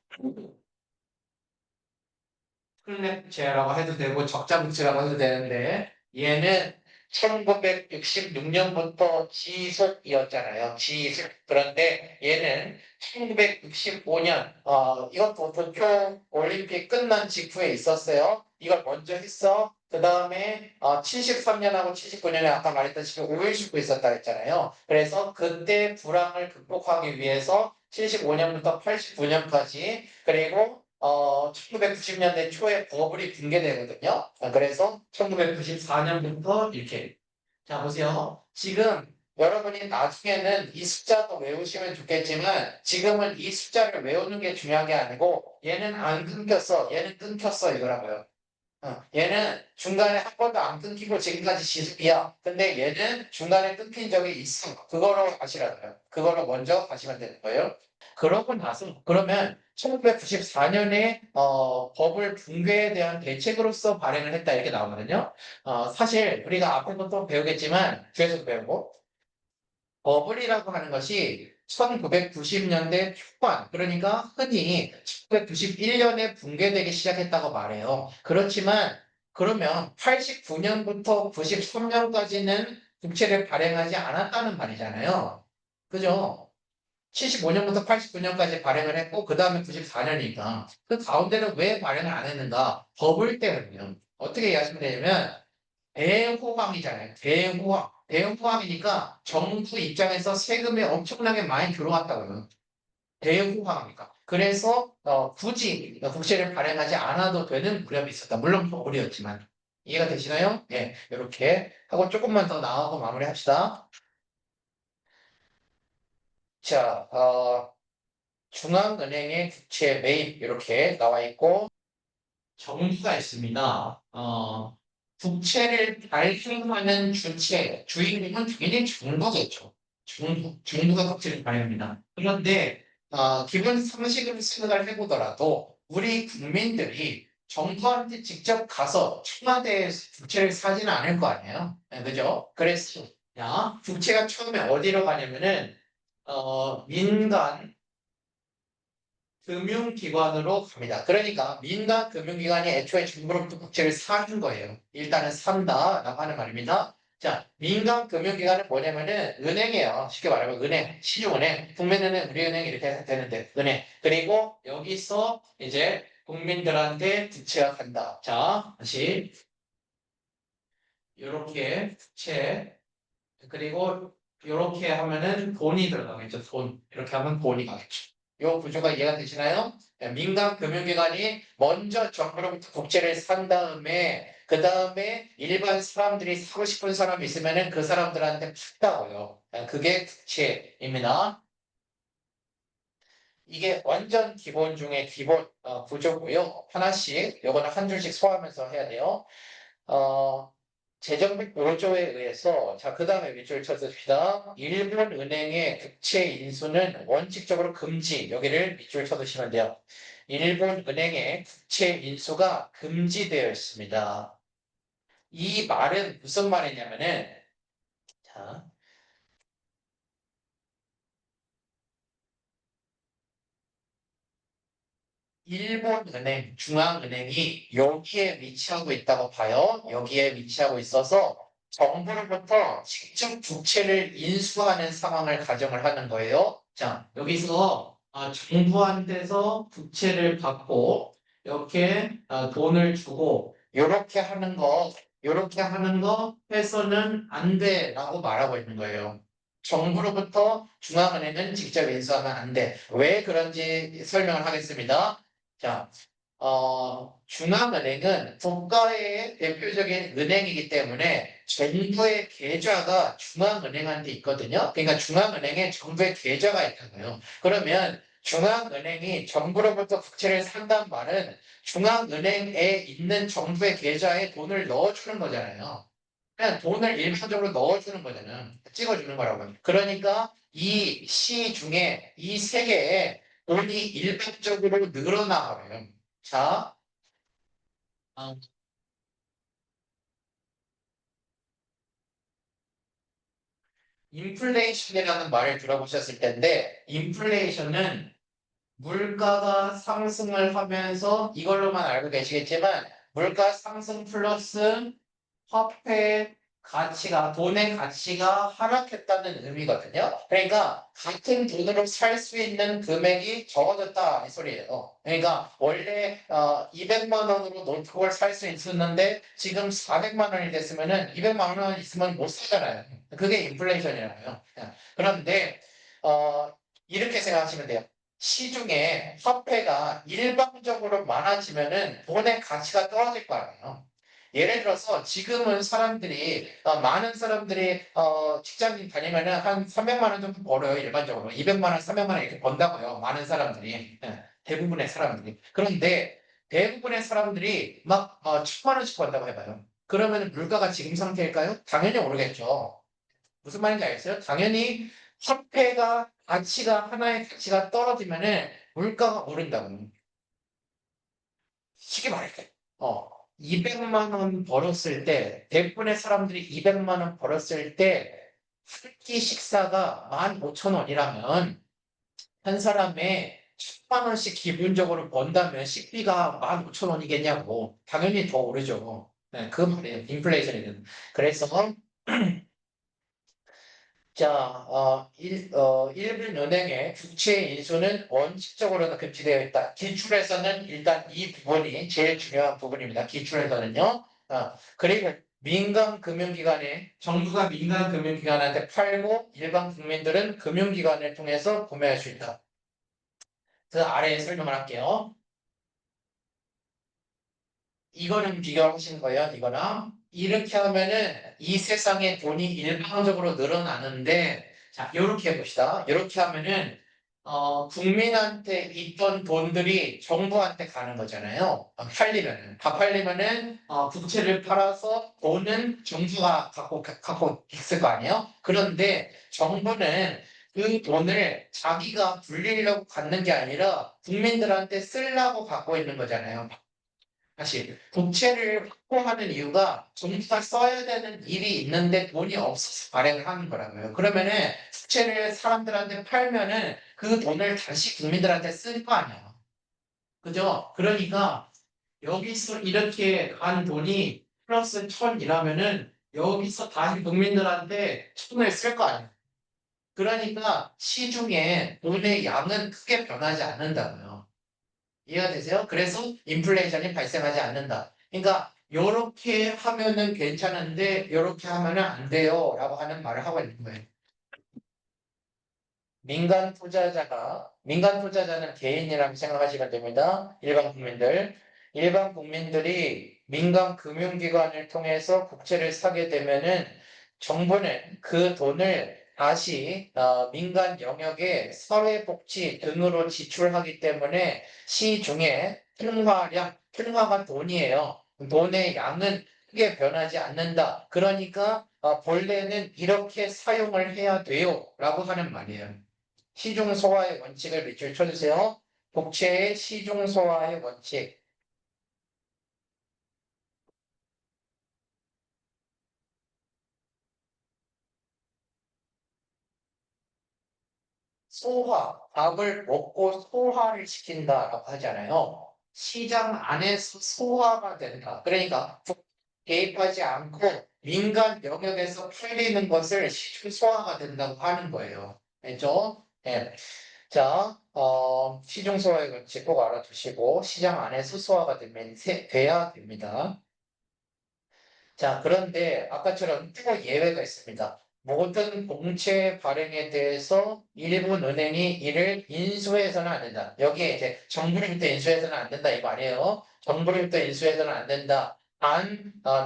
플랫제라고 해도 되고 적자부채라고 해도 되는데 얘는 1966년부터 지속이었잖아요. 지속. 그런데 얘는 1965년 이것도 도쿄 올림픽 끝난 직후에 있었어요. 이걸 먼저 했어. 그 다음에 73년하고 79년에 아까 말했다시피 5일 쉬고 있었다 했잖아요. 그래서 그때 불황을 극복하기 위해서 75년부터 89년까지 그리고 1990년대 초에 버블이 붕괴되거든요. 그래서 1994년부터 이렇게. 자, 보세요. 지금 여러분이 나중에는 이 숫자도 외우시면 좋겠지만 지금은 이 숫자를 외우는 게 중요한 게 아니고 얘는 안 끊겼어. 얘는 끊겼어. 이거라고요. 얘는 중간에 한 번도 안 끊기고 지금까지 지속이야. 근데 얘는 중간에 끊긴 적이 있어. 그거로 아시라고요. 그거로 먼저 가시면 되는 거예요. 그러고 나서 그러면 1994년에 버블 붕괴에 대한 대책으로서 발행을 했다 이렇게 나오거든요. 사실 우리가 앞에서도 배우겠지만 뒤에서도 배우고 버블이라고 하는 것이 1990년대 초반, 그러니까 흔히 1991년에 붕괴되기 시작했다고 말해요. 그렇지만 그러면 89년부터 93년까지는 국채를 발행하지 않았다는 말이잖아요. 그죠? 75년부터 89년까지 발행을 했고 그 다음에 94년이니까 그 가운데는 왜 발행을 안 했는가? 버블 때문이요. 어떻게 이해하시면 되냐면 대호황이잖아요. 대호황. 대호황이니까 정부 입장에서 세금이 엄청나게 많이 들어왔다고요. 대호황이니까. 그래서 굳이 국채를 발행하지 않아도 되는 무렵이 있었다. 물론 버블이었지만. 이해가 되시나요? 네. 이렇게 하고 조금만 더 나아가고 마무리합시다. 자, 중앙은행의 국채 매입 이렇게 나와 있고 정부가 있습니다. 국채를 발행하는 주체, 주인공은 당연히 정부겠죠. 정부가 국채를 발행합니다. 그런데 기본 상식을 생각을 해보더라도 우리 국민들이 정부한테 직접 가서 청와대에 국채를 사지는 않을 거 아니에요. 네, 그죠? 그래서 국채가 처음에 어디로 가냐면은 민간 금융기관으로 갑니다. 그러니까 민간 금융기관이 애초에 정부로부터 국채를 사준 거예요. 일단은 산다라고 하는 말입니다. 자, 민간 금융기관은 뭐냐면은 은행이에요. 쉽게 말하면 은행, 시중은행, 국민은행, 우리은행 이렇게 해서 되는데 은행. 그리고 여기서 이제 국민들한테 국채가 간다. 자, 다시 이렇게 국채 그리고 이렇게 하면은 돈이 들어가겠죠. 돈. 이렇게 하면 돈이 가겠죠. 이 구조가 이해가 되시나요? 네, 민간 금융기관이 먼저 정부로부터 국채를 산 다음에 그 다음에 일반 사람들이 사고 싶은 사람이 있으면은 그 사람들한테 판다고요. 네, 그게 국채입니다. 이게 완전 기본 중에 기본 구조고요. 하나씩 요거는 한 줄씩 소화하면서 해야 돼요. 어, 재정비 보조에 의해서 자, 그 다음에 밑줄 쳐줍시다. 일본 은행의 국채 인수는 원칙적으로 금지. 여기를 밑줄 쳐두시면 돼요. 일본 은행의 국채 인수가 금지되어 있습니다. 이 말은 무슨 말이냐면은 자, 일본은행, 중앙은행이 여기에 위치하고 있다고 봐요. 여기에 위치하고 있어서 정부로부터 직접 국채를 인수하는 상황을 가정을 하는 거예요. 자, 여기서 정부한테서 국채를 받고 이렇게 돈을 주고 이렇게 하는 거 해서는 안 돼라고 말하고 있는 거예요. 정부로부터 중앙은행은 직접 인수하면 안 돼. 왜 그런지 설명을 하겠습니다. 자, 중앙은행은 국가의 대표적인 은행이기 때문에 정부의 계좌가 중앙은행한테 있거든요. 그러니까 중앙은행에 정부의 계좌가 있잖아요. 그러면 중앙은행이 정부로부터 국채를 산단 말은 중앙은행에 있는 정부의 계좌에 돈을 넣어주는 거잖아요. 그냥 돈을 일반적으로 넣어주는 거잖아요. 찍어주는 거라고요. 그러니까 이 시 중에 이 세 개에 돈이 일반적으로 늘어나요. 자, 어, 인플레이션이라는 말을 들어보셨을 텐데, 인플레이션은 물가가 상승을 하면서 이걸로만 알고 계시겠지만, 물가 상승 플러스 화폐의 가치가, 돈의 가치가 하락했다는 의미거든요. 그러니까 같은 돈으로 살 수 있는 금액이 적어졌다 이 소리예요. 그러니까 원래 200만 원으로 노트북을 살 수 있었는데 지금 400만 원이 됐으면은 200만 원 있으면 못 사잖아요. 그게 인플레이션이라고요. 그런데 이렇게 생각하시면 돼요. 시중에 화폐가 일방적으로 많아지면은 돈의 가치가 떨어질 거 아니에요. 예를 들어서 지금은 많은 사람들이 직장인 다니면은 한 300만 원 정도 벌어요. 일반적으로 200만 원, 300만 원 이렇게 번다고요. 많은 사람들이. 대부분의 사람들이. 그런데 대부분의 사람들이 막 1000만 원씩 번다고 해봐요. 그러면 물가가 지금 상태일까요? 당연히 오르겠죠. 무슨 말인지 알겠어요? 당연히 화폐가 하나의 가치가 떨어지면은 물가가 오른다고. 쉽게 말할게요. 어, 200만 원 벌었을 때, 대부분의 사람들이 200만 원 벌었을 때, 한 끼 식사가 15,000원이라면, 한 사람의 1000만 원씩 기본적으로 번다면 식비가 15,000원이겠냐고. 당연히 더 오르죠. 네, 그 말이에요. 인플레이션이든. 그래서, 자, 일본 은행의 주체 인수는 원칙적으로는 금지되어 있다. 기출에서는 일단 이 부분이 제일 중요한 부분입니다. 기출에서는요. 그리고 정부가 민간 금융기관한테 팔고 일반 국민들은 금융기관을 통해서 구매할 수 있다. 그 아래에 설명을 할게요. 이거는 비교하시는 거예요. 이거랑 이렇게 하면은 이 세상에 돈이 일방적으로 늘어나는데 자 이렇게 해봅시다. 이렇게 하면은 국민한테 있던 돈들이 정부한테 가는 거잖아요. 다 팔리면은 부채를 팔아서 돈은 정부가 갖고 있을 거 아니에요? 그런데 정부는 그 돈을 자기가 불리려고 갖는 게 아니라 국민들한테 쓰려고 갖고 있는 거잖아요. 사실 부채를 확보하는 이유가 정부가 써야 되는 일이 있는데 돈이 없어서 발행을 하는 거라고요. 그러면은 부채를 사람들한테 팔면은 그 돈을 다시 국민들한테 쓸 거 아니야. 그죠? 그러니까 여기서 이렇게 간 돈이 플러스 1,000이라면은 여기서 다시 국민들한테 1,000을 쓸 거 아니야. 그러니까 시중에 돈의 양은 크게 변하지 않는다고요. 이해가 되세요? 그래서 인플레이션이 발생하지 않는다. 그러니까 요렇게 하면은 괜찮은데 요렇게 하면은 안 돼요 라고 하는 말을 하고 있는 거예요. 민간 투자자는 개인이라고 생각하시면 됩니다. 일반 국민들이 민간 금융기관을 통해서 국채를 사게 되면은 정부는 그 돈을 다시 민간 영역에 사회복지 등으로 지출하기 때문에 시중에 필화가 돈이에요. 돈의 양은 크게 변하지 않는다. 그러니까 본래는 이렇게 사용을 해야 돼요 라고 하는 말이에요. 시중 소화의 원칙을 밑줄 쳐주세요. 복채의 시중 소화의 원칙. 밥을 먹고 소화를 시킨다라고 하잖아요. 시장 안에서 소화가 된다. 그러니까 개입하지 않고 민간 영역에서 팔리는 것을 시중 소화가 된다고 하는 거예요. 알죠? 네. 자, 시중 소화의 원칙 꼭 알아두시고 시장 안에서 소화가 돼야 됩니다. 자, 그런데 아까처럼 또 예외가 있습니다. 모든 공채 발행에 대해서 일본 은행이 이를 인수해서는 안 된다. 여기에 이제 정부로부터 인수해서는 안 된다 이 말이에요. 정부로부터 인수해서는 안 된다.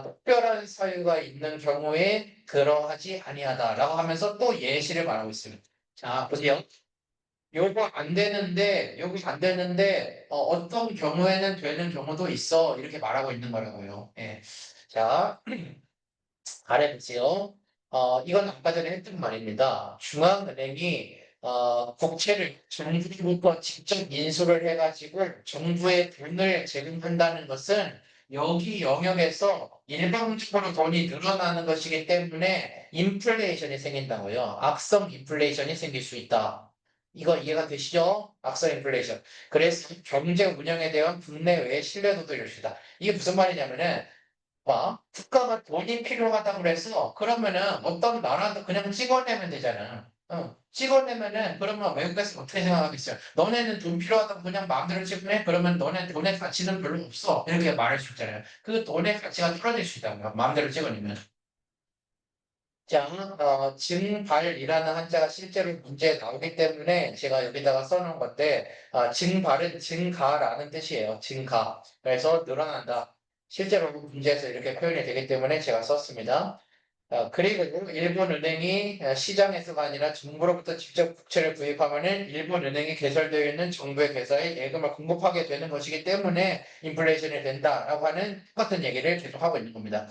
특별한 사유가 있는 경우에 그러하지 아니하다라고 하면서 또 예시를 말하고 있습니다. 자, 보세요. 요거 안 되는데 어떤 경우에는 되는 경우도 있어 이렇게 말하고 있는 거라고요. 예. 자, 아래 보세요. 이건 아까 전에 했던 말입니다. 중앙은행이 국채를 정부부터 직접 인수를 해가지고 정부에 돈을 제공한다는 것은 여기 영역에서 일방적으로 돈이 늘어나는 것이기 때문에 인플레이션이 생긴다고요. 악성 인플레이션이 생길 수 있다. 이거 이해가 되시죠? 악성 인플레이션. 그래서 경제 운영에 대한 국내외의 신뢰도도 이렇다. 이게 무슨 말이냐면은 국가가 돈이 필요하다고 그래서 그러면은 어떤 나라도 그냥 찍어내면 되잖아. 찍어내면은 그러면 외국에서 어떻게 생각하겠어요? 너네는 돈 필요하다고 그냥 마음대로 찍어내? 그러면 너네 돈의 가치는 별로 없어. 이렇게 말할 수 있잖아요. 그 돈의 가치가 떨어질 수 있다고요. 마음대로 찍어내면. 자, 증발이라는 한자가 실제로 문제에 나오기 때문에 제가 여기다가 써놓은 건데, 증발은 증가라는 뜻이에요. 증가. 그래서 늘어난다. 실제로 문제에서 이렇게 표현이 되기 때문에 제가 썼습니다. 그리고 일본은행이 시장에서가 아니라 정부로부터 직접 국채를 구입하면은 일본은행이 개설되어 있는 정부의 계좌에 예금을 공급하게 되는 것이기 때문에 인플레이션이 된다라고 하는 똑같은 얘기를 계속하고 있는 겁니다.